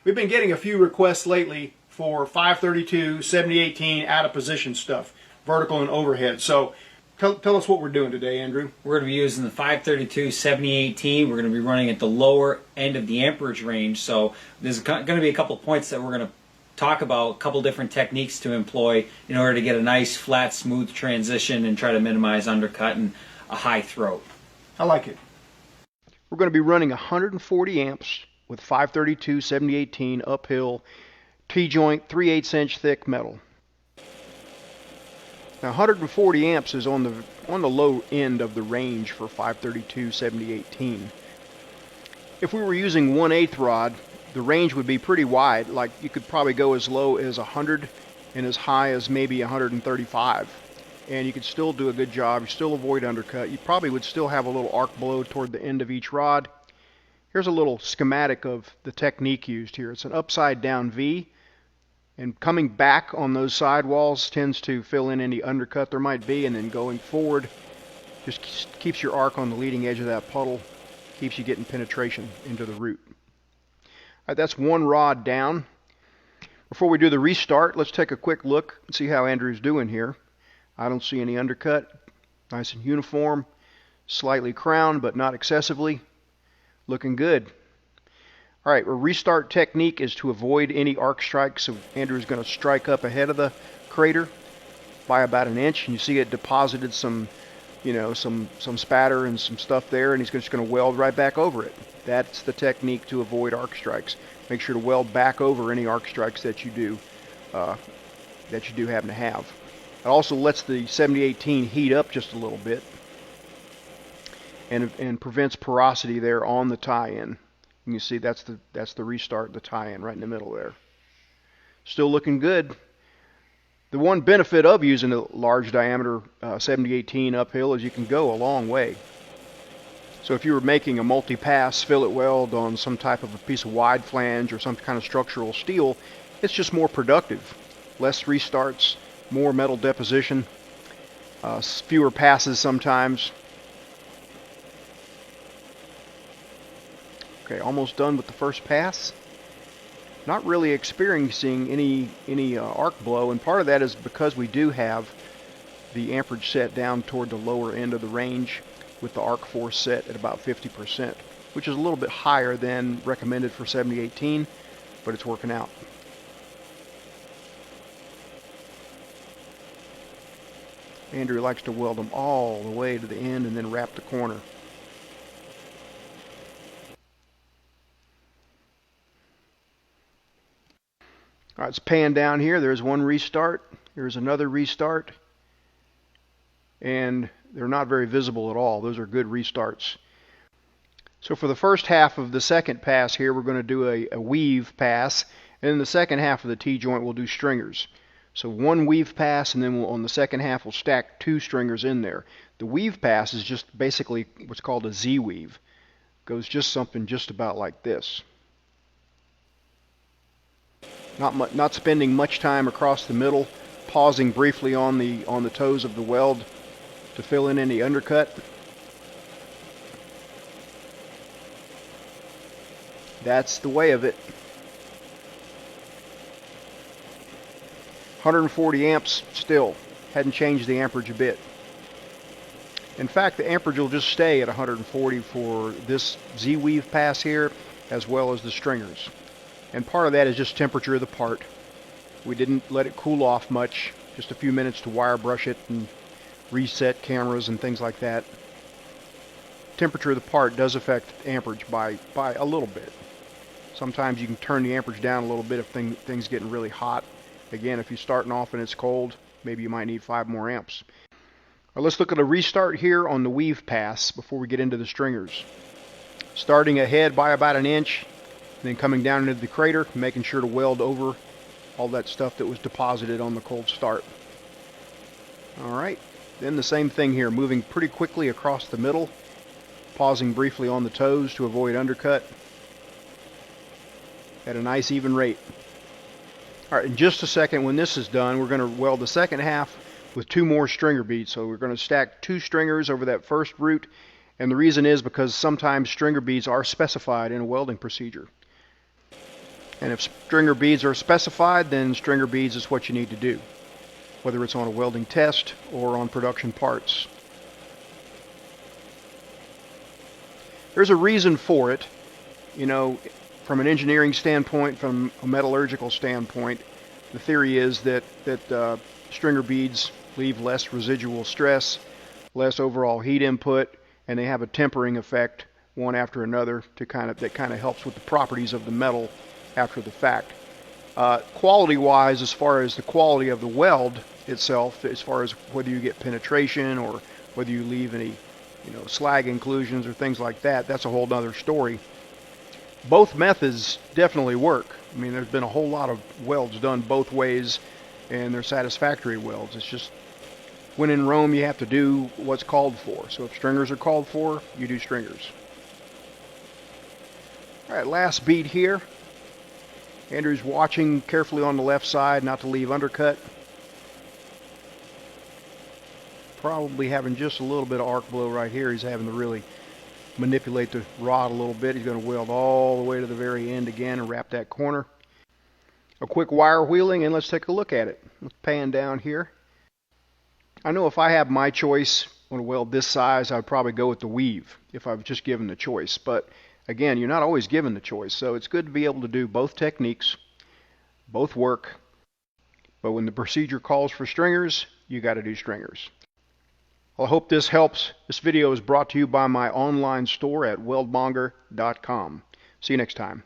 We've been getting a few requests lately for 532, 7018 out of position stuff, vertical and overhead. So tell us what we're doing today, Andrew. We're going to be using the 532 7018. We're going to be running at the lower end of the amperage range. So there's going to be a couple points that we're going to talk about, a couple different techniques to employ in order to get a nice, flat, smooth transition and try to minimize undercut and a high throat. I like it. We're going to be running 140 amps with 532 7018 uphill T-joint 3/8 inch thick metal. Now 140 amps is on the low end of the range for 532 7018. If we were using 1/8 rod, the range would be pretty wide. Like you could probably go as low as 100 and as high as maybe 135. And you could still do a good job. You still avoid undercut. You probably would still have a little arc blow toward the end of each rod. Here's a little schematic of the technique used here. It's an upside down V, and coming back on those sidewalls tends to fill in any undercut there might be, and then going forward just keeps your arc on the leading edge of that puddle, keeps you getting penetration into the root. All right, that's one rod down. Before we do the restart, let's take a quick look and see how Andrew's doing here. I don't see any undercut. Nice and uniform, slightly crowned but not excessively. Looking good. All right, our restart technique is to avoid any arc strikes. So Andrew's going to strike up ahead of the crater by about an inch, and you see it deposited some spatter and some stuff there, and he's just going to weld right back over it. That's the technique to avoid arc strikes. Make sure to weld back over any arc strikes that you do happen to have. It also lets the 7018 heat up just a little bit, and prevents porosity there on the tie-in. You can see that's the restart, the tie-in right in the middle there. Still looking good. The one benefit of using a large diameter 7018 uphill is you can go a long way. So if you were making a multi-pass fillet weld on some type of a piece of wide flange or some kind of structural steel, it's just more productive. Less restarts, more metal deposition, fewer passes sometimes. Okay, almost done with the first pass. Not really experiencing any arc blow, and part of that is because we do have the amperage set down toward the lower end of the range with the arc force set at about 50%, which is a little bit higher than recommended for 7018, but it's working out. Andrew likes to weld them all the way to the end and then wrap the corner. All right, it's paying down here. There's one restart. Here's another restart. And they're not very visible at all. Those are good restarts. So for the first half of the second pass here, we're going to do a weave pass. And in the second half of the T-joint, we'll do stringers. So one weave pass, and then on the second half, we'll stack two stringers in there. The weave pass is just basically what's called a Z-weave. Goes just something just about like this. Not spending much time across the middle, pausing briefly on the toes of the weld to fill in any undercut. That's the way of it. 140 amps still. Hadn't changed the amperage a bit. In fact, the amperage will just stay at 140 for this Z-weave pass here, as well as the stringers. And part of that is just temperature of the part. We didn't let it cool off much, just a few minutes to wire brush it and reset cameras and things like that. Temperature of the part does affect amperage by a little bit. Sometimes you can turn the amperage down a little bit if things getting really hot. Again, if you're starting off and it's cold, maybe you might need 5 more amps. Well, let's look at a restart here on the weave pass before we get into the stringers. Starting ahead by about an inch, then coming down into the crater, making sure to weld over all that stuff that was deposited on the cold start. Alright, then the same thing here, moving pretty quickly across the middle, pausing briefly on the toes to avoid undercut at a nice even rate. Alright, in just a second, when this is done, we're going to weld the second half with 2 more stringer beads. So we're going to stack 2 stringers over that first root, and the reason is because sometimes stringer beads are specified in a welding procedure. And if stringer beads are specified, then stringer beads is what you need to do, whether it's on a welding test or on production parts. There's a reason for it. You know, from an engineering standpoint, from a metallurgical standpoint, the theory is that stringer beads leave less residual stress, less overall heat input, and they have a tempering effect one after another that kind of helps with the properties of the metal after the fact. Quality-wise, as far as the quality of the weld itself, as far as whether you get penetration or whether you leave any, slag inclusions or things like that, that's a whole other story. Both methods definitely work. I mean, there's been a whole lot of welds done both ways, and they're satisfactory welds. It's just, when in Rome, you have to do what's called for. So if stringers are called for, you do stringers. All right, last bead here. Andrew's watching carefully on the left side, not to leave undercut. Probably having just a little bit of arc blow right here. He's having to really manipulate the rod a little bit. He's going to weld all the way to the very end again and wrap that corner. A quick wire wheeling, and let's take a look at it. Let's pan down here. I know if I have my choice on a weld this size, I'd probably go with the weave if I was just given the choice. But again, you're not always given the choice, so it's good to be able to do both techniques. Both work. But when the procedure calls for stringers, you got to do stringers. Well, I hope this helps. This video is brought to you by my online store at weldmonger.com. See you next time.